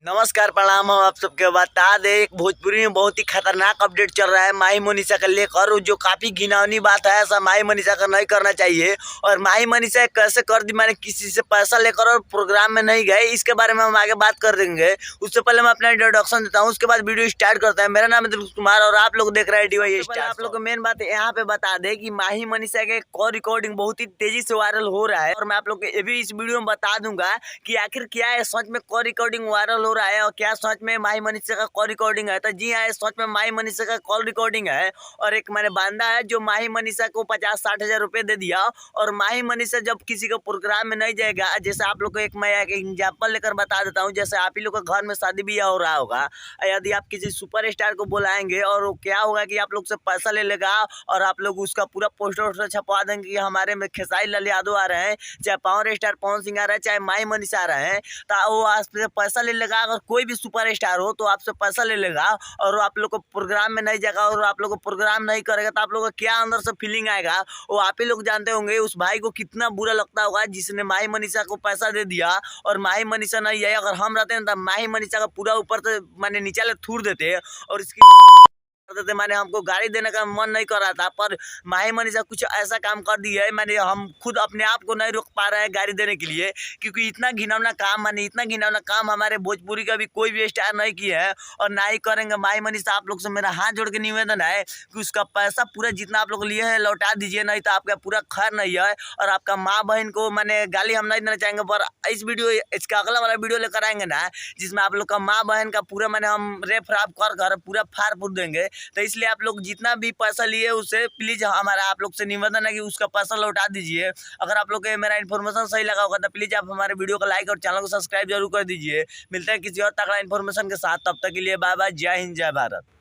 नमस्कार प्रणाम। हम आप सबके बता दें, एक भोजपुरी में बहुत ही खतरनाक अपडेट चल रहा है माही मनीषा का लेकर, जो काफी घिनौनी बात है। ऐसा माही मनीषा का नहीं करना चाहिए। और माही मनीषा कैसे कर दी, मैंने किसी से पैसा लेकर और प्रोग्राम में नहीं गए, इसके बारे में हम आगे बात कर देंगे। उससे पहले मैं अपना इंट्रोडक्शन देता हूँ, उसके बाद वीडियो स्टार्ट करते हैं। मेरा नाम है दिलीप कुमार और आप लोग देख रहे हैं DY स्टार। आप लोग को मेन बात यहाँ पे बता दें कि माही मनीषा के कॉल रिकॉर्डिंग बहुत ही तेजी से वायरल हो रहा है, और मैं आप लोग को ये भी इस वीडियो में बता दूंगा कि आखिर क्या है, सच में कॉल रिकॉर्डिंग वायरल हो रहा है और क्या सच में माही मनीषा का कॉल रिकॉर्डिंग है। तो जी हाँ, सच में माही मनीषा का कॉल रिकॉर्डिंग है। और एक मैंने बांधा है जो माही मनीषा को 50-60 हजार रुपए दे दिया। और माही मनीषा जब किसी का प्रोग्राम में नहीं जाएगा, जैसे आप लोग को एक मैं एक एग्जाम्पल लेकर बता देता हूँ। जैसे आप ही लोग का घर में शादी ब्याह हो रहा होगा, यदि आप किसी सुपर स्टार को बुलाएंगे और वो क्या होगा कि आप लोग से पैसा ले लेगा और आप लोग उसका पूरा पोस्टर वोस्टर छपवा देंगे कि हमारे में खेसारी लाल यादव आ रहे हैं, चाहे पावर स्टार पवन सिंह आ रहा है, चाहे माही मनीषा आ रहे हैं। तो वो आपसे पैसा ले लेगा। अगर कोई भी सुपर स्टार हो तो आपसे पैसा ले लेगा और आप लोग को प्रोग्राम में नहीं जाएगा और आप लोग को प्रोग्राम नहीं करेगा, तो आप लोग को क्या अंदर से फीलिंग आएगा वो आप ही लोग जानते होंगे। उस भाई को कितना बुरा लगता होगा जिसने माही मनीषा को पैसा दे दिया और माही मनीषा नहीं है। अगर हम रहते हैं तो माही मनीषा का पूरा ऊपर से मैंने नीचे ले थूर देते और इसकी थे। मैंने हमको गाड़ी देने का मन नहीं कर रहा था, पर माही मनीषा कुछ ऐसा काम कर दिया है, मैंने हम खुद अपने आप को नहीं रोक पा रहे हैं गाड़ी देने के लिए, क्योंकि इतना घिनौना काम, माने इतना घिनौना काम हमारे भोजपुरी का भी कोई भी स्टार नहीं किया है और ना ही करेंगे। माही मनीषा, आप लोग से मेरा हाथ जोड़ के निवेदन है कि उसका पैसा पूरा जितना आप लोग लिए हैं लौटा दीजिए, नहीं तो आपका पूरा खैर नहीं है। और आपका माँ बहन को मैंने गाली हम नहीं देना चाहेंगे, पर इस वीडियो इसका अगला वाला वीडियो लेकर आएंगे ना, जिसमें आप लोग का माँ बहन का पूरा मैंने हम रेफ राफ कर कर पूरा फाड़ फूट देंगे। तो इसलिए आप लोग जितना भी पैसा लिए उसे प्लीज हमारा आप लोग से निवेदन है कि उसका पैसा लौटा दीजिए। अगर आप लोग को मेरा इन्फॉर्मेशन सही लगा होगा तो प्लीज आप हमारे वीडियो को लाइक और चैनल को सब्सक्राइब जरूर कर दीजिए। मिलते हैं किसी और तगड़ा इन्फॉर्मेशन के साथ, तब तक के लिए बाय बाय। जय हिंद, जय भारत।